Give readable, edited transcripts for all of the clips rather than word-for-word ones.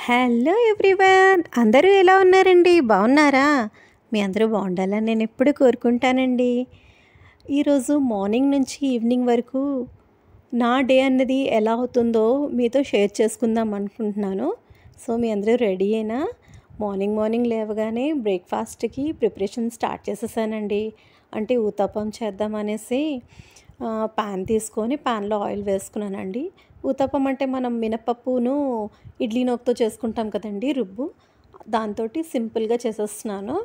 Hello everyone, అందరూ ఎలా ఉన్నారండి? బాగున్నారా? మీ అందరూ బాగుండాలని నేను ఎప్పుడు కోరుకుంటానండి. ఈరోజు మార్నింగ్ నుంచి ఈవినింగ్ వరకు నా డే అన్నది ఎలా అవుతుందో మీతో షేర్ చేసుకుందాం అనుకుంటున్నాను. సో మీ అందరూ రెడీ అయినా? మార్నింగ్ మార్నింగ్ లేవగానే బ్రేక్ఫాస్ట్కి ప్రిపరేషన్ స్టార్ట్ చేసేసానండి. అంటే ఊతప్పం చేద్దాం అనేసి పాన్ తీసుకొని పాన్లో ఆయిల్ వేసుకున్నానండి. ఊతప్పం అంటే మనం మినపప్పును ఇడ్లీ నూకతో చేసుకుంటాం కదండి రుబ్బు, దాంతో సింపుల్గా చేసేస్తున్నాను.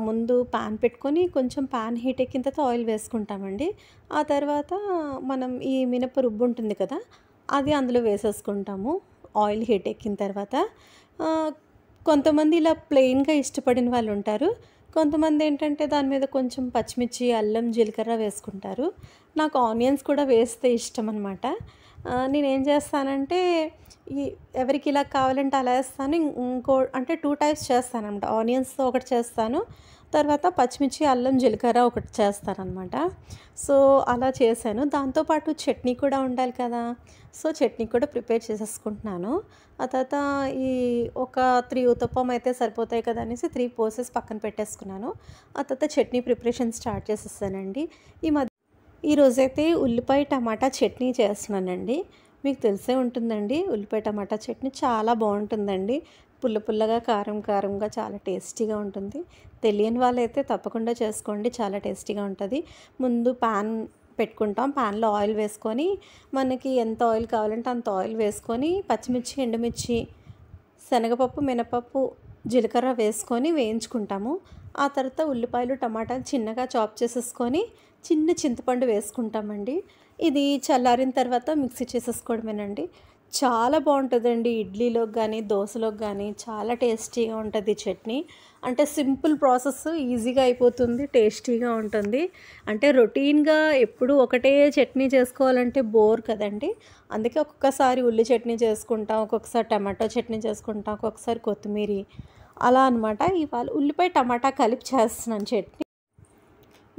ముందు పాన్ పెట్టుకొని కొంచెం పాన్ హీట్ ఎక్కిన తర్వాత ఆయిల్ వేసుకుంటామండి. ఆ తర్వాత మనం ఈ మినప రుబ్బు ఉంటుంది కదా, అది అందులో వేసేసుకుంటాము ఆయిల్ హీట్ ఎక్కిన తర్వాత. కొంతమంది ఇలా ప్లెయిన్గా ఇష్టపడిన వాళ్ళు ఉంటారు. కొంతమంది ఏంటంటే దాని మీద కొంచెం పచ్చిమిర్చి, అల్లం, జీలకర్ర వేసుకుంటారు. నాకు ఆనియన్స్ కూడా వేస్తే ఇష్టం అనమాట. నేనేం చేస్తానంటే ఎవరికి ఇలా కావాలంటే అలా వేస్తాను. ఇంకో అంటే 2 టైప్స్ చేస్తానన్నమాట. ఆనియన్స్తో ఒకటి చేస్తాను, తర్వాత పచ్చిమిర్చి, అల్లం, జీలకర్ర ఒకటి చేస్తానన్నమాట. సో అలా చేశాను. దాంతోపాటు చట్నీ కూడా ఉండాలి కదా, సో చట్నీ కూడా ప్రిపేర్ చేసేసుకుంటున్నాను. ఆ తర్వాత ఈ ఒక 3 ఉతప్పం అయితే సరిపోతాయి కదా అనేసి 3 పోసెస్ పక్కన పెట్టేసుకున్నాను. ఆ తర్వాత చట్నీ ప్రిపరేషన్ స్టార్ట్ చేసేసానండి. ఈరోజైతే ఉల్లిపాయ టమాటా చట్నీ చేస్తున్నానండి. మీకు తెలిసే ఉంటుందండి, ఉల్లిపాయ టమాటా చట్నీ చాలా బాగుంటుందండి. పుల్ల పుల్లగా, కారం కారంగా చాలా టేస్టీగా ఉంటుంది. తెలియని వాళ్ళైతే తప్పకుండా చేసుకోండి, చాలా టేస్టీగా ఉంటుంది. ముందు పాన్ పెట్టుకుంటాం, పాన్లో ఆయిల్ వేసుకొని మనకి ఎంత ఆయిల్ కావాలంటే అంత ఆయిల్ వేసుకొని పచ్చిమిర్చి, ఎండుమిర్చి, శనగపప్పు, మినపప్పు, జీలకర్ర వేసుకొని వేయించుకుంటాము. ఆ తర్వాత ఉల్లిపాయలు, టమాటాలు చిన్నగా చాప్ చేసేసుకొని చిన్న చింతపండు వేసుకుంటామండి. ఇది చల్లారిన తర్వాత మిక్సీ చేసేసుకోవడమేనండి. చాలా బాగుంటుందండి. ఇడ్లీలోకి కానీ దోశలోకి కానీ చాలా టేస్టీగా ఉంటుంది చట్నీ. అంటే సింపుల్ ప్రాసెస్, ఈజీగా అయిపోతుంది, టేస్టీగా ఉంటుంది. అంటే రొటీన్గా ఎప్పుడు ఒకటే చట్నీ చేసుకోవాలంటే బోర్ కదండి. అందుకే ఒక్కొక్కసారి ఉల్లి చట్నీ చేసుకుంటాం, ఒక్కొక్కసారి టమాటో చట్నీ చేసుకుంటాం, ఒక్కొక్కసారి కొత్తిమీర, అలా అనమాట. ఇవాళ ఉల్లిపాయ టమాటా కలిపి చేస్తున్నాను చట్నీ.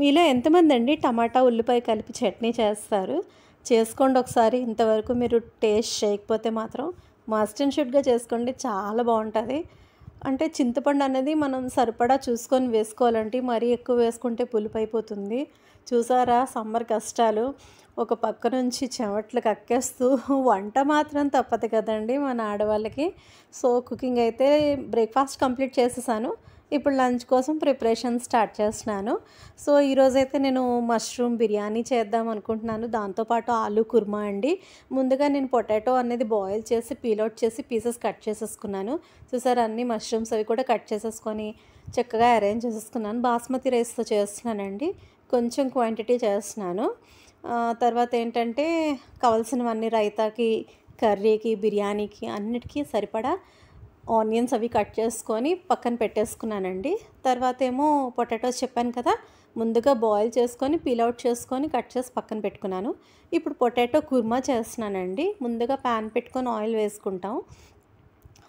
మీలో ఎంతమంది అండి టమాటా ఉల్లిపాయ కలిపి చట్నీ చేస్తారు? చేసుకోండి ఒకసారి. ఇంతవరకు మీరు టేస్ట్ చేయకపోతే మాత్రం మస్ట్ అండ్ షుడ్గా చేసుకోండి, చాలా బాగుంటుంది. అంటే చింతపండు అనేది మనం సరిపడా చూసుకొని వేసుకోవాలంటే, మరీ ఎక్కువ వేసుకుంటే పులుపు అయిపోతుంది. చూసారా సమ్మర్ కష్టాలు, ఒక పక్క నుంచి చెమట్లు కక్కేస్తూ వంట మాత్రం తప్పదు కదండి మన ఆడవాళ్ళకి. సో కుకింగ్ అయితే బ్రేక్ఫాస్ట్ కంప్లీట్ చేసేసాను. ఇప్పుడు లంచ్ కోసం ప్రిపరేషన్ స్టార్ట్ చేస్తున్నాను. సో ఈరోజైతే నేను మష్రూమ్ బిర్యానీ చేద్దాం అనుకుంటున్నాను, దాంతోపాటు ఆలూ కుర్మా అండి. ముందుగా నేను పొటాటో అనేది బాయిల్ చేసి పీల్అవుట్ చేసి పీసెస్ కట్ చేసేసుకున్నాను. చూసారు, అన్ని మష్రూమ్స్ అవి కూడా కట్ చేసేసుకొని చక్కగా అరేంజ్ చేసేసుకున్నాను. బాస్మతి రైస్తో చేస్తున్నానండి, కొంచెం క్వాంటిటీ చేస్తున్నాను. తర్వాత ఏంటంటే కావాల్సినవన్నీ రైతాకి, కర్రీకి, బిర్యానీకి అన్నిటికీ సరిపడా ఆనియన్స్ అవి కట్ చేసుకొని పక్కన పెట్టేసుకున్నానండి. తర్వాత ఏమో పొటాటోస్ చెప్పాను కదా, ముందుగా బాయిల్ చేసుకొని పీల్అవుట్ చేసుకొని కట్ చేసి పక్కన పెట్టుకున్నాను. ఇప్పుడు పొటాటో కుర్మా చేస్తున్నానండి. ముందుగా ప్యాన్ పెట్టుకొని ఆయిల్ వేసుకుంటాం.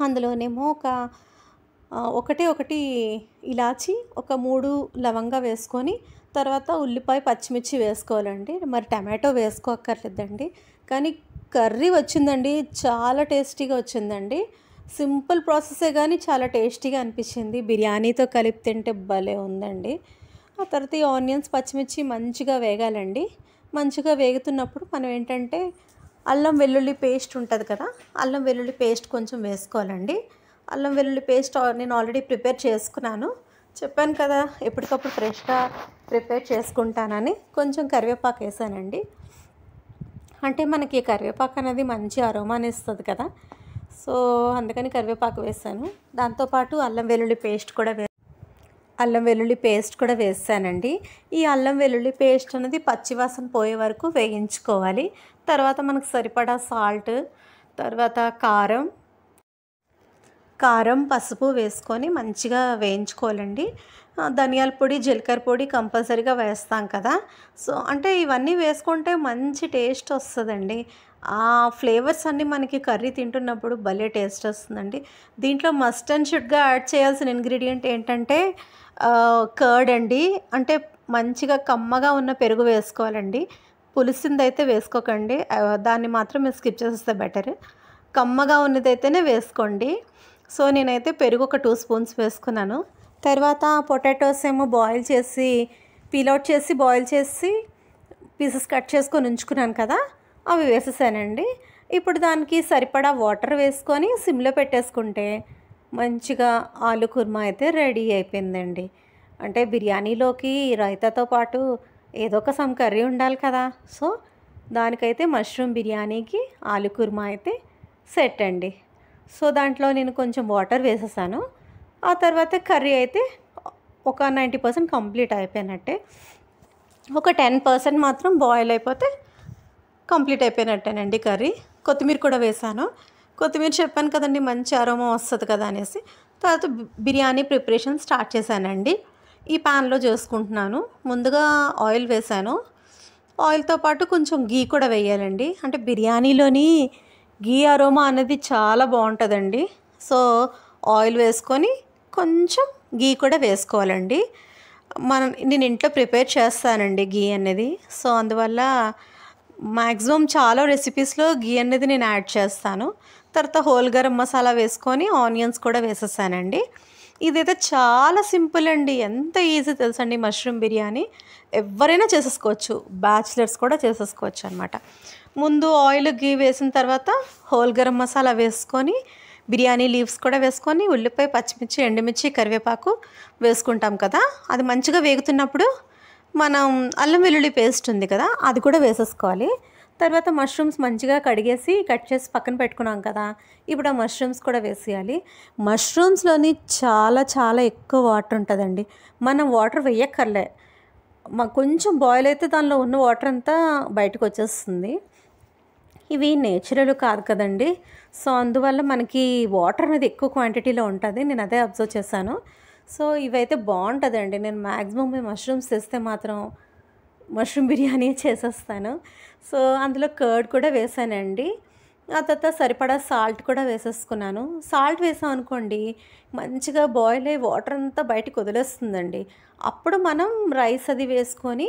అందులోనేమో ఒకటి ఇలాచి, ఒక 3 లవంగా వేసుకొని తర్వాత ఉల్లిపాయ, పచ్చిమిర్చి వేసుకోవాలండి. మరి టమాటో వేసుకోక్కర్లేదండి. కానీ కర్రీ వచ్చిందండి, చాలా టేస్టీగా వచ్చిందండి. సింపుల్ ప్రాసెసే కానీ చాలా టేస్టీగా అనిపించింది. బిర్యానీతో కలిపి తింటే భలే ఉందండి. ఆ తర్వాత ఈ ఆనియన్స్, పచ్చిమిర్చి మంచిగా వేగాలండి. మంచిగా వేగుతున్నప్పుడు మనం ఏంటంటే అల్లం వెల్లుల్లి పేస్ట్ ఉంటుంది కదా, అల్లం వెల్లుల్లి పేస్ట్ కొంచెం వేసుకోవాలండి. అల్లం వెల్లుల్లి పేస్ట్ నేను ఆల్రెడీ ప్రిపేర్ చేసుకున్నాను, చెప్పాను కదా ఎప్పటికప్పుడు ఫ్రెష్గా ప్రిపేర్ చేసుకుంటానని. కొంచెం కరివేపాకు వేసానండి, అంటే మనకి కరివేపాకు అనేది మంచి అరోమాని ఇస్తుంది కదా, సో అందుకని కరివేపాకు వేసాను. దాంతోపాటు అల్లం వెల్లుల్లి పేస్ట్ కూడా వేసానండి. ఈ అల్లం వెల్లుల్లి పేస్ట్ అనేది పచ్చివాసన పోయే వరకు వేయించుకోవాలి. తర్వాత మనకు సరిపడా సాల్ట్, తర్వాత కారం, పసుపు వేసుకొని మంచిగా వేయించుకోవాలండి. ధనియాల పొడి, జీలకర్ర పొడి కంపల్సరీగా వేస్తాం కదా, సో అంటే ఇవన్నీ వేసుకుంటే మంచి టేస్ట్ వస్తుందండి. ఆ ఫ్లేవర్స్ అన్నీ మనకి కర్రీ తింటున్నప్పుడు భలే టేస్ట్ వస్తుందండి. దీంట్లో మస్ట్ అండ్ షుడ్గా యాడ్ చేయాల్సిన ఇంగ్రీడియంట్ ఏంటంటే కర్డ్ అండి. అంటే మంచిగా కమ్మగా ఉన్న పెరుగు వేసుకోవాలండి. పులిసిందైతే వేసుకోకండి, దాన్ని మాత్రం మీరు స్కిప్ చేసేస్తే బెటర్. కమ్మగా ఉన్నదైతేనే వేసుకోండి. సో నేనైతే పెరుగు ఒక 2 స్పూన్స్ వేసుకున్నాను. తర్వాత పొటాటోస్ ఏమో బాయిల్ చేసి పీల్ అవుట్ చేసి బాయిల్ చేసి పీసెస్ కట్ చేసుకొని ఉంచుకున్నాను కదా, అవి వేసేసానండి. ఇప్పుడు దానికి సరిపడా వాటర్ వేసుకొని సిమ్లో పెట్టేసుకుంటే మంచిగా ఆలు కుర్మా అయితే రెడీ అయిపోయిందండి. అంటే బిర్యానీలోకి రైతాతో పాటు ఏదో ఒక సమ్ కర్రీ ఉండాలి కదా. సో దానికైతే మష్రూమ్ బిర్యానీకి ఆలు కుర్మా అయితే సెట్ అండి. సో దాంట్లో నేను కొంచెం వాటర్ వేసేసాను. ఆ తర్వాత కర్రీ అయితే ఒక 90% కంప్లీట్ అయిపోయినట్టే. ఒక 10% మాత్రం బాయిల్ అయిపోతే కంప్లీట్ అయిపోయినట్టేనండి కర్రీ. కొత్తిమీర కూడా వేసాను. కొత్తిమీర చెప్పాను కదండి మంచి అరోమా వస్తుంది కదా అనేసి. తర్వాత బిర్యానీ ప్రిపరేషన్ స్టార్ట్ చేశానండి. ఈ ప్యాన్లో చేసుకుంటున్నాను. ముందుగా ఆయిల్ వేసాను. ఆయిల్తో పాటు కొంచెం గీ కూడా వేయాలండి. అంటే బిర్యానీలోని గీ అరోమా అనేది చాలా బాగుంటుందండి. సో ఆయిల్ వేసుకొని కొంచెం గీ కూడా వేసుకోవాలండి. నేను ఇంట్లో ప్రిపేర్ చేస్తానండి గీ అనేది. సో అందువల్ల మ్యాక్సిమం చాలా రెసిపీస్లో గీ అనేది నేను యాడ్ చేస్తాను. తర్వాత హోల్ గరం మసాలా వేసుకొని ఆనియన్స్ కూడా వేసేసానండి. ఇదైతే చాలా సింపుల్ అండి. ఎంత ఈజీ తెలుసండి మష్రూమ్ బిర్యానీ. ఎవరైనా చేసేసుకోవచ్చు, బ్యాచిలర్స్ కూడా చేసేసుకోవచ్చు అనమాట. ముందు ఆయిల్ గీ వేసిన తర్వాత హోల్ గరం మసాలా వేసుకొని బిర్యానీ లీవ్స్ కూడా వేసుకొని ఉల్లిపాయ పచ్చిమిర్చి ఎండుమిర్చి కరివేపాకు వేసుకుంటాం కదా, అది మంచిగా వేగుతున్నప్పుడు మనం అల్లం వెల్లుల్లి పేస్ట్ ఉంది కదా అది కూడా వేసేసుకోవాలి. తర్వాత మష్రూమ్స్ మంచిగా కడిగేసి కట్ చేసి పక్కన పెట్టుకున్నాం కదా, ఇప్పుడు ఆ మష్రూమ్స్ కూడా వేసేయాలి. మష్రూమ్స్లోని చాలా చాలా ఎక్కువ వాటర్ ఉంటుందండి. మనం వాటర్ వేయక్కర్లే, కొంచెం బాయిల్ అయితే దానిలో ఉన్న వాటర్ అంతా బయటకు వచ్చేస్తుంది. ఇవి నేచురల్ కాదు కదండి. సో అందువల్ల మనకి వాటర్ అనేది ఎక్కువ క్వాంటిటీలో ఉంటుంది. నేను అదే అబ్జర్వ్ చేశాను. సో ఇవైతే బాగుంటుందండి. నేను మ్యాక్సిమం మష్రూమ్స్ తెస్తే మాత్రం మష్రూమ్ బిర్యానీ చేసేస్తాను. సో అందులో కర్డ్ కూడా వేసానండి. ఆ తర్వాత సరిపడా సాల్ట్ కూడా వేసేసుకున్నాను. సాల్ట్ వేసాం అనుకోండి మంచిగా బాయిల్ అయ్యి వాటర్ అంతా బయటకు వదిలేస్తుందండి. అప్పుడు మనం రైస్ అది వేసుకొని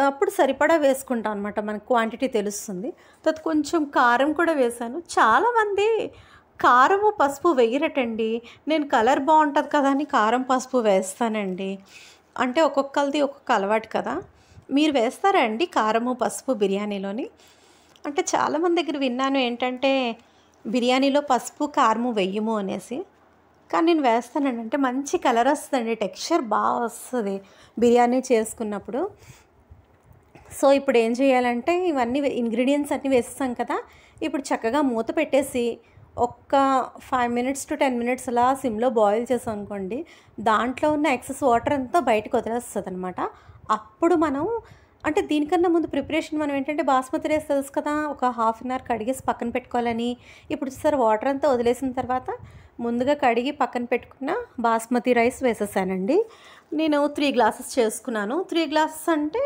అప్పుడు సరిపడా వేసుకుంటాం అనమాట, మనకు క్వాంటిటీ తెలుస్తుంది. తర్వాత కొంచెం కారం కూడా వేసాను. చాలామంది కారము పసుపు వేయరటండి. నేను కలర్ బాగుంటుంది కదా అని కారం పసుపు వేస్తానండి. అంటే ఒక్కొక్కరిది ఒక్కొక్క అలవాటు కదా. మీరు వేస్తారా అండి కారము పసుపు బిర్యానీలోని? అంటే చాలామంది దగ్గర విన్నాను ఏంటంటే బిర్యానీలో పసుపు కారము వెయ్యము అనేసి. కానీ నేను వేస్తానండి. అంటే మంచి కలర్ వస్తుందండి, టెక్స్చర్ బాగా వస్తుంది బిర్యానీ చేసుకున్నప్పుడు. సో ఇప్పుడు ఏం చేయాలంటే ఇవన్నీ ఇంగ్రీడియంట్స్ అన్నీ వేస్తాం కదా, ఇప్పుడు చక్కగా మూత పెట్టేసి ఒక్క 5 minutes to 10 minutes అలా సిమ్లో బాయిల్ చేసాం అనుకోండి, దాంట్లో ఉన్న ఎక్సెస్ వాటర్ అంతా బయటకు వదిలేస్తుంది అనమాట. అప్పుడు మనం అంటే దీనికన్నా ముందు ప్రిపరేషన్ మనం ఏంటంటే బాస్మతి రైస్ తెలుసు కదా, ఒక 1/2 an hour కడిగేసి పక్కన పెట్టుకోవాలని. ఇప్పుడు చూసారు వాటర్ అంతా వదిలేసిన తర్వాత ముందుగా కడిగి పక్కన పెట్టుకున్న బాస్మతి రైస్ వేసేసానండి. నేను 3 glasses చేసుకున్నాను. 3 glasses అంటే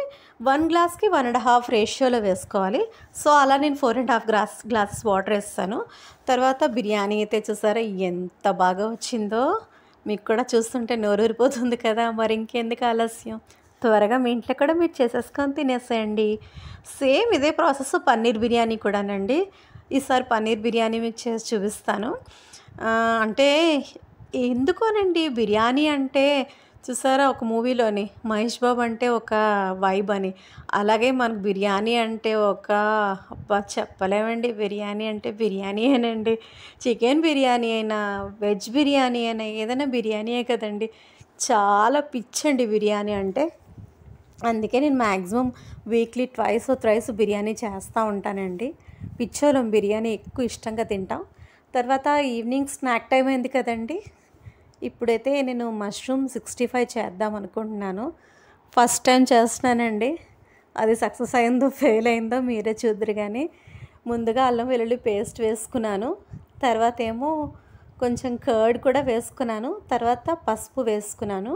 1 glassకి 1.5 రేషియోలో వేసుకోవాలి. సో అలా నేను 4.5 glasses వాటర్ వేస్తాను. తర్వాత బిర్యానీ అయితే చూసారా ఎంత బాగా వచ్చిందో. మీకు కూడా చూస్తుంటే నోరూరిపోతుంది కదా. మరి ఇంకెందుకు ఆలస్యం, త్వరగా మీ ఇంట్లో కూడా మీరు చేసేసుకొని తినేసేయండి. సేమ్ ఇదే ప్రాసెస్ పన్నీర్ బిర్యానీ కూడానండి. ఈసారి పన్నీర్ బిర్యానీ మీకు చేసి చూపిస్తాను. అంటే ఎందుకోనండి బిర్యానీ అంటే చూసారా ఒక మూవీలోని మహేష్ బాబు అంటే ఒక వైబ్ అని, అలాగే మనకు బిర్యానీ అంటే ఒక అబ్బా చెప్పలేమండి. బిర్యానీ అంటే బిర్యానీయేనండి. చికెన్ బిర్యానీ అయినా వెజ్ బిర్యానీ అయినా ఏదైనా బిర్యానీయే కదండి. చాలా పిచ్చండి బిర్యానీ అంటే. అందుకే నేను మ్యాక్సిమం వీక్లీ 2 or 3 బిర్యానీ చేస్తూ ఉంటానండి. పిచ్చోలం బిర్యానీ ఎక్కువ ఇష్టంగా తింటాం. తర్వాత ఈవినింగ్ స్నాక్ టైం అయింది కదండి. ఇప్పుడైతే నేను మష్రూమ్ 65 చేద్దాం అనుకుంటున్నాను. ఫస్ట్ టైం చేస్తున్నానండి. అది సక్సెస్ అయిందో ఫెయిల్ అయిందో మీరే చూద్దరు. కానీ ముందుగా అల్లం వెల్లుల్లి పేస్ట్ వేసుకున్నాను. తర్వాత ఏమో కొంచెం కర్డ్ కూడా వేసుకున్నాను. తర్వాత పసుపు వేసుకున్నాను.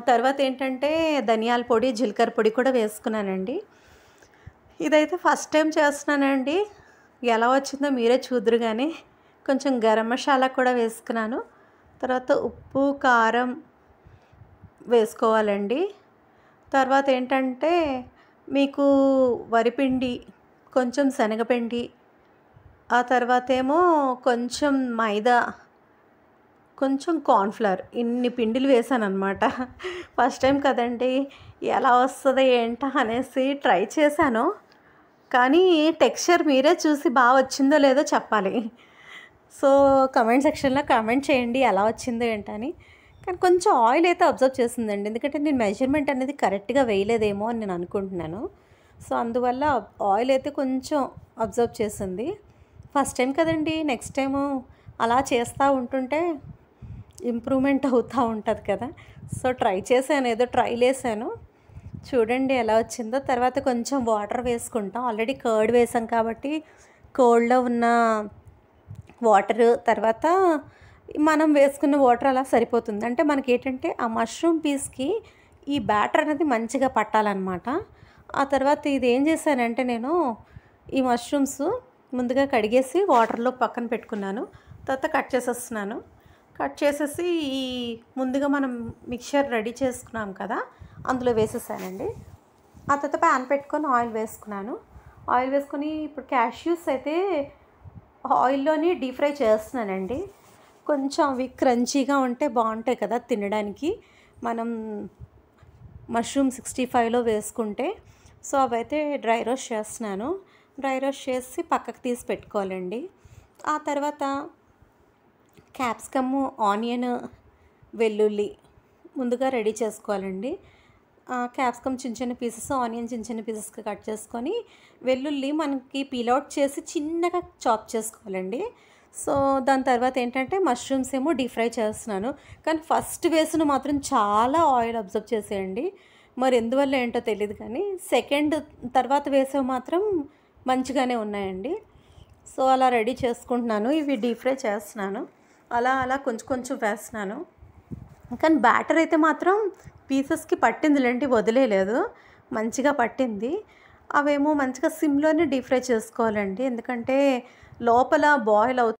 తర్వాత ఏంటంటే ధనియాల పొడి జీలకర్ర పొడి కూడా వేసుకున్నానండి. ఇదైతే ఫస్ట్ టైం చేస్తున్నానండి. ఎలా వచ్చిందో మీరే చూద్దరు. కానీ కొంచెం గరం మసాలా కూడా వేసుకున్నాను. తర్వాత ఉప్పు కారం వేసుకోవాలండి. తర్వాత ఏంటంటే మీకు వరిపిండి కొంచెం శనగపిండి ఆ తర్వాత ఏమో కొంచెం మైదా, కొంచెం కార్న్‌ఫ్లవర్ ఇన్ని పిండిలు వేశాననమాట. ఫస్ట్ టైం కదండీ! ఎలా వస్తదో ఏంటా అనేసి ట్రై చేశాను. కానీ టెక్స్చర్ మీరే చూసి వచ్చిందో లేదో చెప్పాలి. సో, కామెంట్ సెక్షన్‌లో కామెంట్ చేయండి ఎలా వచ్చిందో ఏంటని. కానీ కొంచెం ఆయిల్ అయితే అబ్జర్వ్ చేసిందండి. ఎందుకంటే నేను మెజర్‌మెంట్ అనేది కరెక్ట్‌గా వేయలేదేమో అని నేను అనుకుంటున్నాను. సో, అందువల్ల ఆయిల్ అయితే కొంచెం అబ్జర్వ్ చేసింది. ఫస్ట్ టైం కదండీ! నెక్స్ట్ టైము అలా చేస్తూ ఉంటుంటే ఇంప్రూవ్‌మెంట్ అవుతూ ఉంటది కదా! సో, ట్రై చేశాను. ఏదో ట్రైలేసాను. చూడండి ఎలా వచ్చిందో. తర్వాత కొంచెం వాటర్ వేసుకుంటాం. ఆల్రెడీ కర్డ్ వేసాం కాబట్టి కర్డ్‌లో ఉన్న వాటరు, తర్వాత మనం వేసుకున్న వాటర్ అలా సరిపోతుంది. అంటే మనకేంటంటే ఆ మష్రూమ్ పీస్‌కి ఈ బ్యాటర్ అనేది మంచిగా పట్టాలనమాట. ఆ తర్వాత ఇదేం చేశానంటే నేను ఈ మష్రూమ్స్ ముందుగా కడిగేసి వాటర్‌లో పక్కన పెట్టుకున్నాను. తర్వాత కట్ చేసేస్తున్నాను. కట్ చేసేసి ఈ ముందుగా మనం మిక్చర్ రెడీ చేసుకున్నాం కదా! అందులో వేసేసానండి. ఆ తర్వాత ప్యాన్ పెట్టుకొని ఆయిల్ వేసుకున్నాను. ఆయిల్ వేసుకొని ఇప్పుడు క్యాష్యూస్ అయితే ఆయిల్లోని డీప్ ఫ్రై చేస్తున్నానండి. కొంచెం అవి క్రంచీగా ఉంటే బాగుంటాయి కదా తినడానికి. మనం మష్రూమ్ 65లో వేసుకుంటే. సో, అవైతే డ్రై రోస్ట్ చేస్తున్నాను. డ్రై రోస్ట్ చేసి పక్కకు తీసి పెట్టుకోవాలండి. ఆ తర్వాత క్యాప్సికము, ఆనియన్, వెల్లుల్లి ముందుగా రెడీ చేసుకోవాలండి. క్యాప్సికమ్ చిన్న చిన్న పీసెస్, ఆనియన్ చిన్న చిన్న పీసెస్‌గా కట్ చేసుకొని, వెల్లుల్లి మనకి పీల్ అవుట్ చేసి చిన్నగా చాప్ చేసుకోవాలండి. సో, దాని తర్వాత ఏంటంటే మష్రూమ్స్ ఏమో డీప్ ఫ్రై చేస్తున్నాను. కానీ ఫస్ట్ వేసిన మాత్రం చాలా ఆయిల్ అబ్జర్వ్ చేసేయండి. మరి ఎందువల్ల ఏంటో తెలీదు కానీ సెకండ్ తర్వాత వేసేవి మాత్రం మంచిగానే ఉన్నాయండి. సో, అలా రెడీ చేసుకుంటున్నాను. ఇవి డీప్ ఫ్రై చేస్తున్నాను. అలా కొంచెం కొంచెం వేస్తున్నాను. కానీ బ్యాటర్ అయితే మాత్రం పీసెస్కి పట్టిందిలేండి, వదిలేయలేదు. మంచిగా పట్టింది. అవేమో మంచిగా సిమ్‌లోనే డీప్ ఫ్రై చేసుకోవాలండి. ఎందుకంటే లోపల బాయిల్ అవు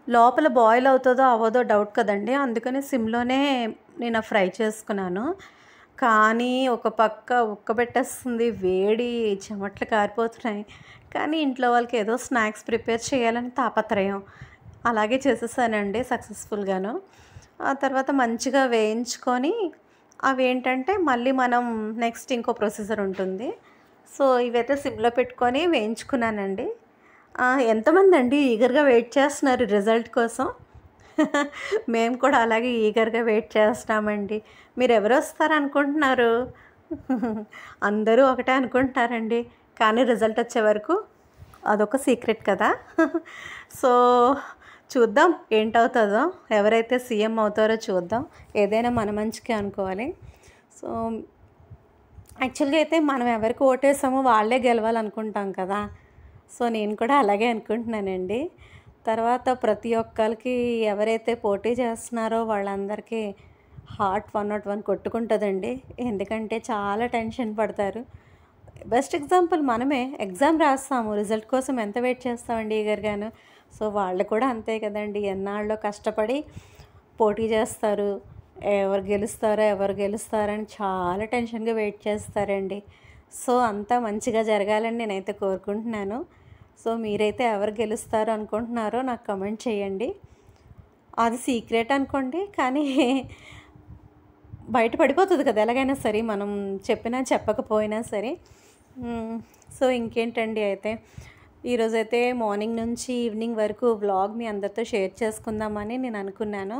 లోపల బాయిల్ అవుతుందో అవ్వదో డౌట్ కదండీ! అందుకని సిమ్‌లోనే నేను ఫ్రై చేసుకున్నాను. కానీ ఒక పక్క ఉక్కబెట్టేస్తుంది, వేడి చెమటలు కారిపోతున్నాయి. కానీ ఇంట్లో వాళ్ళకి ఏదో స్నాక్స్ ప్రిపేర్ చేయాలని తాపత్రయం. అలాగే చేసేసానండి సక్సెస్‌ఫుల్‌గాను. ఆ తర్వాత మంచిగా వేయించుకొని అవేంటంటే మళ్ళీ మనం నెక్స్ట్ ఇంకో ప్రొసీజర్ ఉంటుంది. సో, ఇవైతే సిమ్‌లో పెట్టుకొని వేయించుకున్నానండి. ఎంతమందండి ఈగర్‌గా వెయిట్ చేస్తున్నారు రిజల్ట్ కోసం? మేము కూడా అలాగే ఈగర్‌గా వెయిట్ చేస్తున్నామండి. మీరెవరొస్తారనుకుంటున్నారు? అందరూ ఒకటే అనుకుంటున్నారండి. కానీ రిజల్ట్ వచ్చే వరకు అదొక సీక్రెట్ కదా! సో, చూద్దాం ఏంటవుతుందో. ఎవరైతే సీఎం అవుతారో చూద్దాం. ఏదైనా మన మంచికే అనుకోవాలి. సో, యాక్చువల్‌గా అయితే మనం ఎవరికి ఓటేసామో వాళ్ళే గెలవాలనుకుంటాం కదా! సో, నేను కూడా అలాగే అనుకుంటున్నానండి. తర్వాత ప్రతి ఒక్కళ్ళకి ఎవరైతే పోటీ చేస్తున్నారో వాళ్ళందరికీ హార్ట్ 101 కొట్టుకుంటుందండి. ఎందుకంటే చాలా టెన్షన్ పడతారు. బెస్ట్ ఎగ్జాంపుల్ మనమే. ఎగ్జామ్ రాస్తాము. రిజల్ట్ కోసం ఎంత వెయిట్ చేస్తామండి ఈగర్‌గాను. సో, వాళ్ళు కూడా అంతే కదండీ. ఎన్నాళ్ళో కష్టపడి పోటీ చేస్తారు. ఎవరు గెలుస్తారని చాలా టెన్షన్‌గా వెయిట్ చేస్తారండి. సో, అంతా మంచిగా జరగాలని నేనైతే కోరుకుంటున్నాను. సో, మీరైతే ఎవరు గెలుస్తారు అనుకుంటున్నారో నాకు కామెంట్ చేయండి. అది సీక్రెట్ అనుకోండి, కానీ బయట పడిపోతుంది కదా! ఎలాగైనా సరే మనం చెప్పినా చెప్పకపోయినా సరే. సో, ఇంకేంటండి అయితే ఈరోజైతే మార్నింగ్ నుంచి ఈవినింగ్ వరకు వ్లాగ్ మీ అందరితో షేర్ చేసుకుందామని నేను అనుకున్నాను.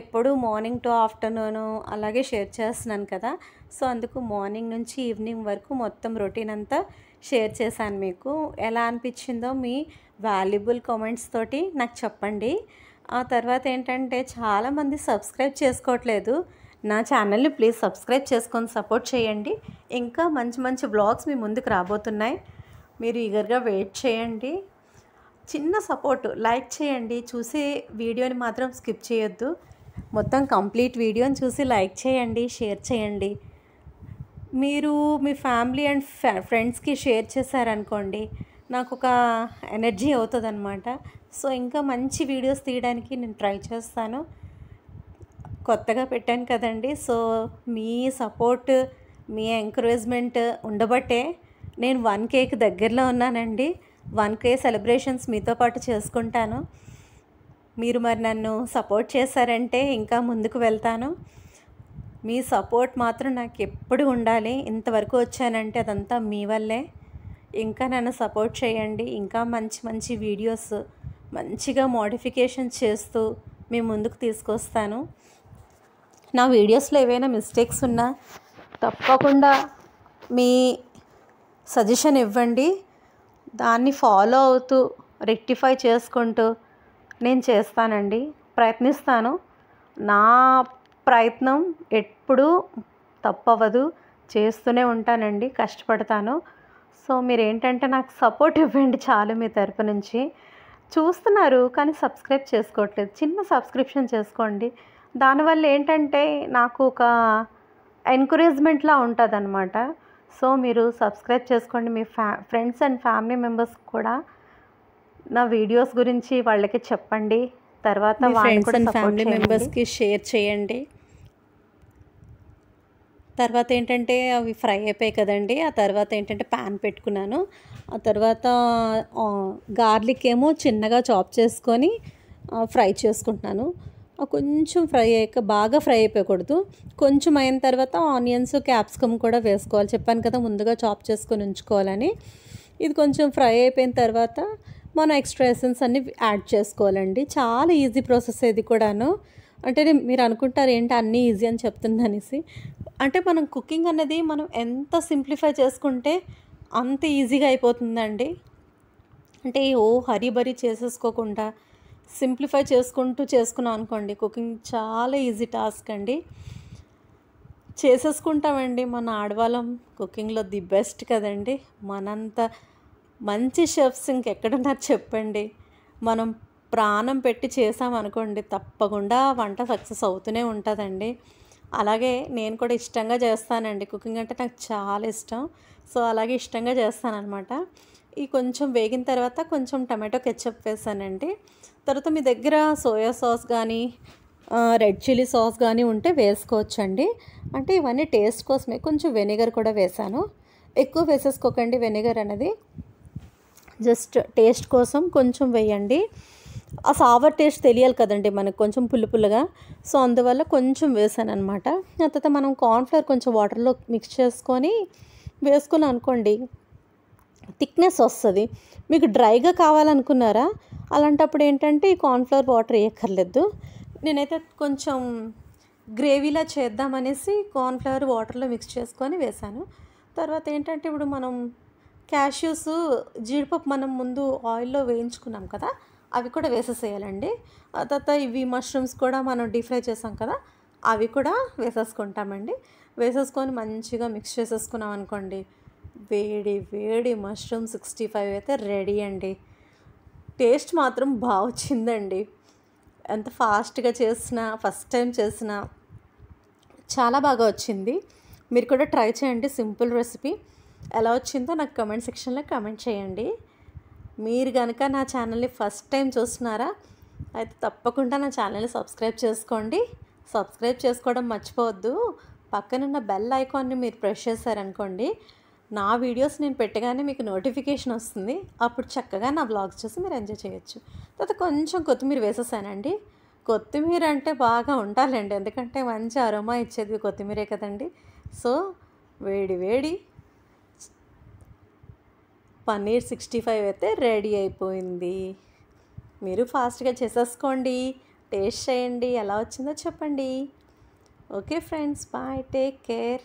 ఎప్పుడు మార్నింగ్ టు ఆఫ్టర్నూను అలాగే షేర్ చేస్తున్నాను కదా! సో, అందుకు మార్నింగ్ నుంచి ఈవినింగ్ వరకు మొత్తం రొటీన్ అంతా షేర్ చేశాను మీకు. ఎలా అనిపించిందో మీ వాల్యుబుల్ కామెంట్స్ తోటి నాకు చెప్పండి. ఆ తర్వాత ఏంటంటే చాలామంది సబ్స్క్రైబ్ చేసుకోవట్లేదు. నా ఛానల్ని ప్లీజ్ సబ్స్క్రైబ్ చేసుకొని సపోర్ట్ చేయండి. ఇంకా మంచి మంచి వ్లాగ్స్ మీ ముందుకు రాబోతున్నాయి. మీరు ఈగర్‌గా వెయిట్ చేయండి. చిన్న సపోర్ట్ లైక్ చేయండి. చూసే వీడియోని మాత్రం స్కిప్ చేయొద్దు. మొత్తం కంప్లీట్ వీడియోని చూసి లైక్ చేయండి, షేర్ చేయండి. మీరు మీ ఫ్యామిలీ అండ్ ఫ్రెండ్స్కి షేర్ చేశారనుకోండి, నాకు ఒక ఎనర్జీ అవుతుందన్నమాట. సో, ఇంకా మంచి వీడియోస్ తీయడానికి నేను ట్రై చేస్తాను. కొత్తగా పెట్టాను కదండి. సో, మీ సపోర్ట్, మీ ఎంకరేజ్మెంట్ ఉండబట్టే నేను 1Kకి దగ్గరలో ఉన్నానండి. 1K సెలబ్రేషన్స్ మీతో పాటు చేసుకుంటాను. మీరు మరి నన్ను సపోర్ట్ చేశారంటే ఇంకా ముందుకు వెళ్తాను. మీ సపోర్ట్ మాత్రం నాకు ఎప్పుడు ఉండాలి. ఇంతవరకు వచ్చానంటే అదంతా మీ వల్లే. ఇంకా నన్ను సపోర్ట్ చేయండి. ఇంకా మంచి మంచి వీడియోస్ మంచిగా మోడిఫికేషన్ చేస్తూ మీ ముందుకు తీసుకొస్తాను. నా వీడియోస్లో ఏవైనా మిస్టేక్స్ ఉన్నా తప్పకుండా మీ సజెషన్ ఇవ్వండి. దాన్ని ఫాలో అవుతూ రెక్టిఫై చేసుకుంటూ నేను చేస్తానండి, ప్రయత్నిస్తాను. నా ప్రయత్నం ఎప్పుడూ తప్పవదు, చేస్తూనే ఉంటానండి, కష్టపడతాను. సో మీరేంటంటే నాకు సపోర్ట్ ఇవ్వండి చాలు. మీ తరపు నుంచి చూస్తున్నారు కానీ సబ్స్క్రైబ్ చేసుకోవట్లేదు. చిన్న సబ్స్క్రిప్షన్ చేసుకోండి. దానివల్ల ఏంటంటే నాకు ఒక ఎంకరేజ్మెంట్లా ఉంటుంది అనమాట. సో మీరు సబ్స్క్రైబ్ చేసుకోండి. మీ ఫ్రెండ్స్ అండ్ ఫ్యామిలీ మెంబర్స్ కూడా నా వీడియోస్ గురించి వాళ్ళకి చెప్పండి. తర్వాత ఫ్రెండ్స్ అండ్ ఫ్యామిలీ మెంబర్స్కి షేర్ చేయండి. తర్వాత ఏంటంటే అవి ఫ్రై అయిపోయాయి కదండి. ఆ తర్వాత ఏంటంటే ప్యాన్ పెట్టుకున్నాను. ఆ తర్వాత గార్లిక్ ఏమో చిన్నగా చాప్ చేసుకొని ఫ్రై చేసుకుంటున్నాను. కొంచెం ఫ్రై అయ్యాక, బాగా ఫ్రై అయిపోకూడదు, కొంచెం అయిన తర్వాత ఆనియన్స్ క్యాప్సికమ్ కూడా వేసుకోవాలి. చెప్పాను కదా ముందుగా చాప్ చేసుకొని ఉంచుకోవాలని. ఇది కొంచెం ఫ్రై అయిపోయిన తర్వాత మనం ఎక్స్ట్రా ఎసెన్స్ అన్నీ యాడ్ చేసుకోవాలండి. చాలా ఈజీ ప్రాసెస్ ఇది కూడాను. అంటే మీరు అనుకుంటారు ఏంటి అన్నీ ఈజీ అని చెప్తుందనేసి. అంటే మనం కుకింగ్ అనేది మనం ఎంత సింప్లిఫై చేసుకుంటే అంత ఈజీగా అయిపోతుందండి. అంటే హరీబరీ చేసేసుకోకుండా సింప్లిఫై చేసుకున్నాం అనుకోండి, కుకింగ్ చాలా ఈజీ టాస్క్ అండి. చేసేసుకుంటామండి. మన ఆడవాళ్ళం కుకింగ్లో ది బెస్ట్ కదండి. మనంత మంచి షెఫ్స్ ఇంకెక్కడున్నారు చెప్పండి. మనం ప్రాణం పెట్టి చేసామనుకోండి తప్పకుండా వంట సక్సెస్ అవుతూనే ఉంటుందండి. అలాగే నేను కూడా ఇష్టంగా చేస్తానండి. కుకింగ్ అంటే నాకు చాలా ఇష్టం. సో అలాగే ఇష్టంగా చేస్తానన్నమాట. ఈ కొంచెం వేగిన తర్వాత కొంచెం టమాటో కెచప్ వేసానండి. తర్వాత మీ దగ్గర సోయా సాస్ కానీ రెడ్ చిల్లీ సాస్ కానీ ఉంటే వేసుకోవచ్చండి. అంటే ఇవన్నీ టేస్ట్ కోసమే. కొంచెం వెనిగర్ కూడా వేసాను. ఎక్కువ వేసేసుకోకండి వెనిగర్ అనేది, జస్ట్ టేస్ట్ కోసం కొంచెం వేయండి. ఆ సావర్ టేస్ట్ తెలియాలి కదండి మనకు, కొంచెం పుల్లగా. సో అందువల్ల కొంచెం వేసాను అనమాట. ఆ తర్వాత మనం కార్న్ఫ్లవర్ కొంచెం వాటర్లో మిక్స్ చేసుకొని వేసుకుని అనుకోండి థిక్నెస్ వస్తుంది. మీకు డ్రైగా కావాలనుకున్నారా, అలాంటప్పుడు ఏంటంటే ఈ కార్న్ఫ్లవర్ వాటర్ వేయక్కర్లేదు. నేనైతే కొంచెం గ్రేవీలా చేద్దామనేసి కార్న్ఫ్లవర్ వాటర్లో మిక్స్ చేసుకొని వేసాను. తర్వాత ఏంటంటే ఇప్పుడు మనం క్యాష్యూస్, జీడిపప్పు మనం ముందు ఆయిల్లో వేయించుకున్నాం కదా, అవి కూడా వేసేసేయాలండి. ఆ తర్వాత ఇవి మష్రూమ్స్ కూడా మనం డీప్ ఫ్రై చేసాం కదా, అవి కూడా వేసేసుకుంటామండి. వేసేసుకొని మంచిగా మిక్స్ చేసేసుకున్నాం అనుకోండి, వేడి వేడి మష్రూమ్ 65 అయితే రెడీ అండి. టేస్ట్ మాత్రం బాగా వచ్చిందండి. ఎంత ఫాస్ట్గా చేసినా, ఫస్ట్ టైం చేసినా చాలా బాగా వచ్చింది. మీరు కూడా ట్రై చేయండి. Simple recipe. ఎలా వచ్చిందో నాకు కమెంట్ సెక్షన్లో కమెంట్ చేయండి. మీరు కనుక నా ఛానల్ని ఫస్ట్ టైం చూస్తున్నారా అయితే తప్పకుండా నా ఛానల్ని సబ్స్క్రైబ్ చేసుకోండి. సబ్స్క్రైబ్ చేసుకోవడం మర్చిపోవద్దు. పక్కనున్న బెల్ ఐకాన్ని మీరు ప్రెస్ చేశారనుకోండి, నా వీడియోస్ నేను పెట్టగానే మీకు నోటిఫికేషన్ వస్తుంది. అప్పుడు చక్కగా నా బ్లాగ్స్ చూసి మీరు ఎంజాయ్ చేయొచ్చు. తర్వాత కొంచెం కొత్తిమీర వేసేసానండి. కొత్తిమీర అంటే బాగా ఉండాలండి, ఎందుకంటే మంచి అరోమా ఇచ్చేది కొత్తిమీరే కదండి. సో వేడి వేడి పన్నీర్ 65 అయితే రెడీ అయిపోయింది. మీరు ఫాస్ట్గా చేసేసుకోండి, టేస్ట్ చేయండి, ఎలా వచ్చిందో చెప్పండి. Okay friends, bye, take care.